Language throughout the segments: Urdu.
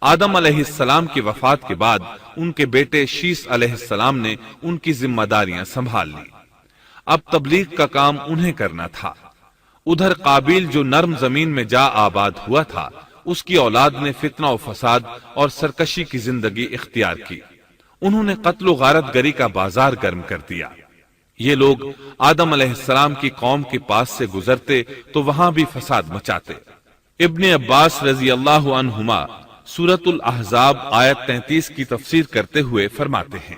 آدم علیہ السلام کی وفات کے بعد ان کے بیٹے شیس علیہ السلام نے ان کی ذمہ داریاں سنبھال لی۔ اب تبلیغ کا کام انہیں کرنا تھا۔ ادھر قابیل جو نرم زمین میں جا آباد ہوا تھا، اس کی اولاد نے فتنہ و فساد اور سرکشی کی زندگی اختیار کی۔ انہوں نے قتل و غارت گری کا بازار گرم کر دیا۔ یہ لوگ آدم علیہ السلام کی قوم کے پاس سے گزرتے تو وہاں بھی فساد مچاتے۔ ابن عباس رضی اللہ عنہما سورۃ الاحزاب آیت 33 کی تفسیر کرتے ہوئے فرماتے ہیں،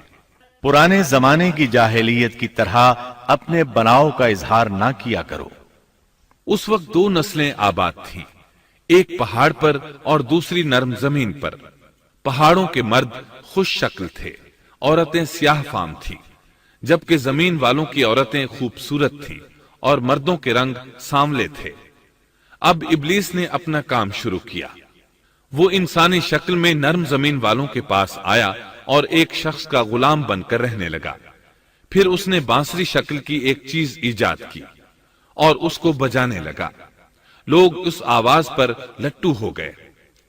پرانے زمانے کی جاہلیت کی طرح اپنے بناؤ کا اظہار نہ کیا کرو۔ اس وقت دو نسلیں آباد تھیں، ایک پہاڑ پر اور دوسری نرم زمین پر۔ پہاڑوں کے مرد خوش شکل تھے، عورتیں سیاہ فام تھیں، جبکہ زمین والوں کی عورتیں خوبصورت تھیں اور مردوں کے رنگ سانولے تھے۔ اب ابلیس نے اپنا کام شروع کیا۔ وہ انسانی شکل میں نرم زمین والوں کے پاس آیا اور ایک شخص کا غلام بن کر رہنے لگا۔ پھر اس نے بانسری شکل کی ایک چیز ایجاد کی اور اس کو بجانے لگا۔ لوگ اس آواز پر لٹو ہو گئے،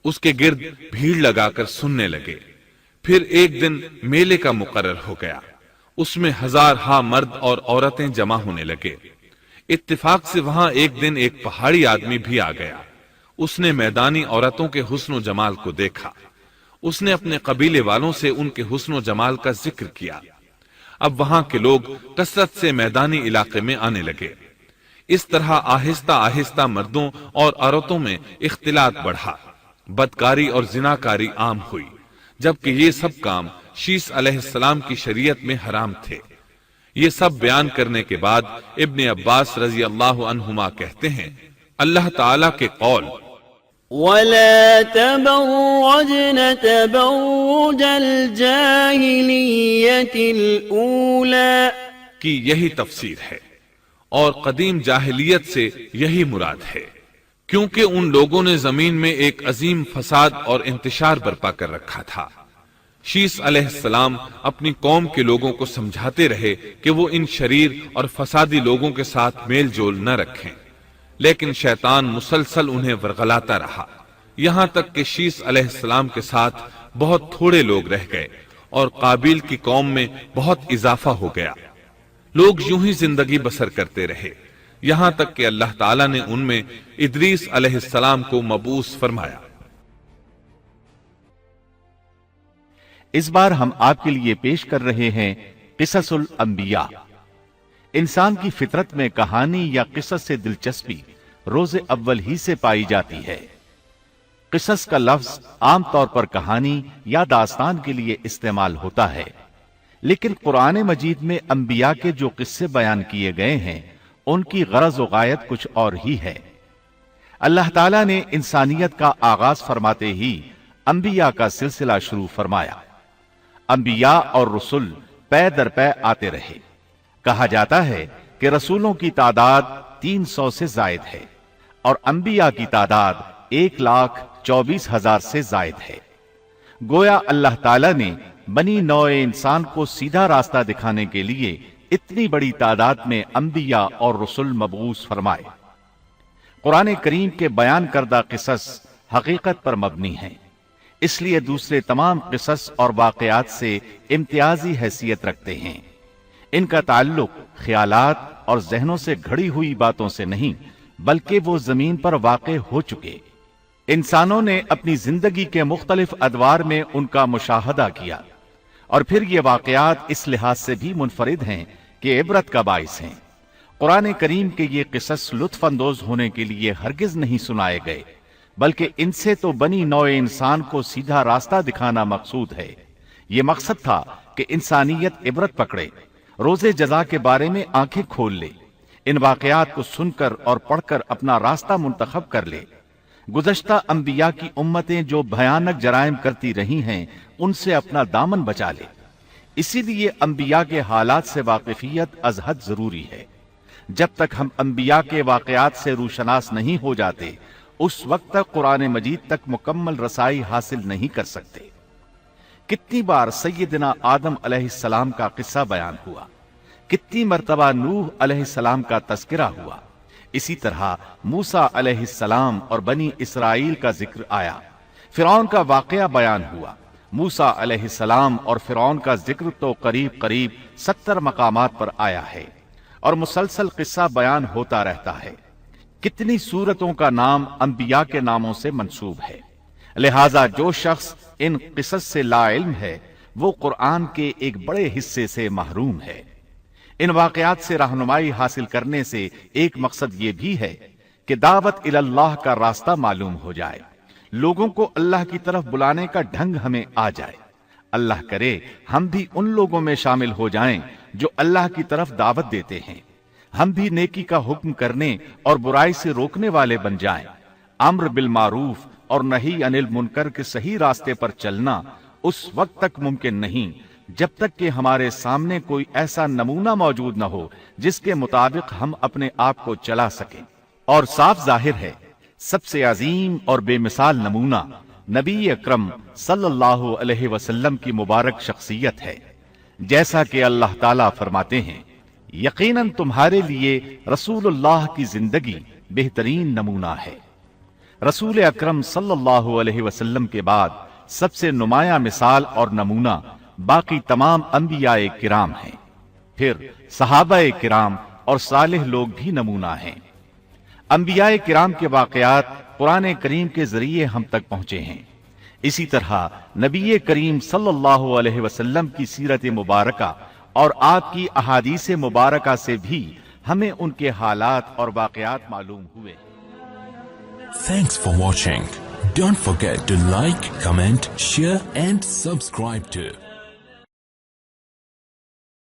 اس کے گرد بھیڑ لگا کر سننے لگے۔ پھر ایک دن میلے کا مقرر ہو گیا، اس میں ہزارہا مرد اور عورتیں جمع ہونے لگے۔ اتفاق سے وہاں ایک دن ایک پہاڑی آدمی بھی آ گیا۔ اس نے میدانی عورتوں کے حسن و جمال کو دیکھا۔ اس نے اپنے قبیلے والوں سے ان کے حسن و جمال کا ذکر کیا۔ اب وہاں کے لوگ کثرت سے میدانی علاقے میں آنے لگے۔ اس طرح آہستہ آہستہ مردوں اور عورتوں میں اختلاط بڑھا، بدکاری اور زناکاری عام ہوئی، جبکہ یہ سب کام شیس علیہ السلام کی شریعت میں حرام تھے۔ یہ سب بیان کرنے کے بعد ابن عباس رضی اللہ عنہما کہتے ہیں، اللہ تعالیٰ کے قول وَلَا تَبَرَّجْنَ تَبَرُّجَ الْجَاهِلِيَّةِ الْأُولَى کی یہی تفسیر ہے، اور قدیم جاہلیت سے یہی مراد ہے، کیونکہ ان لوگوں نے زمین میں ایک عظیم فساد اور انتشار برپا کر رکھا تھا۔ شیس علیہ السلام اپنی قوم کے لوگوں کو سمجھاتے رہے کہ وہ ان شریر اور فسادی لوگوں کے ساتھ میل جول نہ رکھیں، لیکن شیطان مسلسل انہیں ورغلاتا رہا، یہاں تک کہ شیس علیہ السلام کے ساتھ بہت تھوڑے لوگ رہ گئے اور قابیل کی قوم میں بہت اضافہ ہو گیا۔ لوگ یوں ہی زندگی بسر کرتے رہے، یہاں تک کہ اللہ تعالیٰ نے ان میں ادریس علیہ السلام کو مبعوث فرمایا۔ اس بار ہم آپ کے لیے پیش کر رہے ہیں قصص الانبیاء۔ انسان کی فطرت میں کہانی یا قصص سے دلچسپی روز اول ہی سے پائی جاتی ہے۔ قصص کا لفظ عام طور پر کہانی یا داستان کے لیے استعمال ہوتا ہے، لیکن قرآن مجید میں انبیاء کے جو قصے بیان کیے گئے ہیں ان کی غرض و غایت کچھ اور ہی ہے۔ اللہ تعالیٰ نے انسانیت کا آغاز فرماتے ہی انبیاء کا سلسلہ شروع فرمایا۔ انبیاء اور رسول پے در پے آتے رہے۔ کہا جاتا ہے کہ رسولوں کی تعداد 300 سے زائد ہے اور انبیاء کی تعداد 1,24,000 سے زائد ہے۔ گویا اللہ تعالیٰ نے بنی نوع انسان کو سیدھا راستہ دکھانے کے لیے اتنی بڑی تعداد میں انبیاء اور رسول مبعوث فرمائے۔ قرآن کریم کے بیان کردہ قصص حقیقت پر مبنی ہیں، اس لیے دوسرے تمام قصص اور واقعات سے امتیازی حیثیت رکھتے ہیں۔ ان کا تعلق خیالات اور ذہنوں سے گھڑی ہوئی باتوں سے نہیں، بلکہ وہ زمین پر واقع ہو چکے۔ انسانوں نے اپنی زندگی کے مختلف ادوار میں ان کا مشاہدہ کیا، اور پھر یہ واقعات اس لحاظ سے بھی منفرد ہیں کہ عبرت کا باعث ہیں۔ قرآن کریم کے یہ قصص لطف اندوز ہونے کے لیے ہرگز نہیں سنائے گئے، بلکہ ان سے تو بنی نوع انسان کو سیدھا راستہ دکھانا مقصود ہے۔ یہ مقصد تھا کہ انسانیت عبرت پکڑے، روز جزا کے بارے میں آنکھیں کھول لے، ان واقعات کو سن کر اور پڑھ کر اپنا راستہ منتخب کر لے۔ گزشتہ انبیاء کی امتیں جو بھیانک جرائم کرتی رہی ہیں ان سے اپنا دامن بچا لے۔ اسی لیے انبیاء کے حالات سے واقفیت از حد ضروری ہے۔ جب تک ہم انبیاء کے واقعات سے روشناس نہیں ہو جاتے اس وقت تک قرآن مجید تک مکمل رسائی حاصل نہیں کر سکتے۔ کتنی بار سیدنا آدم علیہ السلام کا قصہ بیان ہوا، کتنی مرتبہ نوح علیہ السلام کا تذکرہ ہوا، اسی طرح موسیٰ علیہ السلام اور بنی اسرائیل کا ذکر آیا، فرعون کا واقعہ بیان ہوا۔ موسیٰ علیہ السلام اور فرعون کا ذکر تو قریب قریب 70 مقامات پر آیا ہے اور مسلسل قصہ بیان ہوتا رہتا ہے۔ کتنی سورتوں کا نام انبیاء کے ناموں سے منسوب ہے، لہذا جو شخص ان قصص سے لا علم ہے وہ قرآن کے ایک بڑے حصے سے محروم ہے۔ ان واقعات سے رہنمائی حاصل کرنے سے ایک مقصد یہ بھی ہے کہ دعوت اللہ کا راستہ معلوم ہو جائے، لوگوں کو اللہ کی طرف بلانے کا ڈھنگ ہمیں آ جائے۔ اللہ کرے ہم بھی ان لوگوں میں شامل ہو جائیں جو اللہ کی طرف دعوت دیتے ہیں، ہم بھی نیکی کا حکم کرنے اور برائی سے روکنے والے بن جائیں۔ امر بالمعروف اور نہی عن المنکر کے صحیح راستے پر چلنا اس وقت تک ممکن نہیں جب تک کہ ہمارے سامنے کوئی ایسا نمونہ موجود نہ ہو جس کے مطابق ہم اپنے آپ کو چلا سکیں۔ اور صاف ظاہر ہے سب سے عظیم اور بے مثال نمونہ نبی اکرم صلی اللہ علیہ وسلم کی مبارک شخصیت ہے، جیسا کہ اللہ تعالیٰ فرماتے ہیں یقیناً تمہارے لیے رسول اللہ کی زندگی بہترین نمونہ ہے۔ رسول اکرم صلی اللہ علیہ وسلم کے بعد سب سے نمایاں مثال اور نمونہ باقی تمام انبیاء کرام ہیں، پھر صحابہ کرام اور صالح لوگ بھی نمونہ ہیں۔ انبیاء کرام کے واقعات قرآن کریم کے ذریعے ہم تک پہنچے ہیں، اسی طرح نبی کریم صلی اللہ علیہ وسلم کی سیرت مبارکہ اور آپ کی احادیث مبارکہ سے بھی ہمیں ان کے حالات اور واقعات معلوم ہوئے۔ Thanks for watching. Don't forget to like, comment, share and subscribe to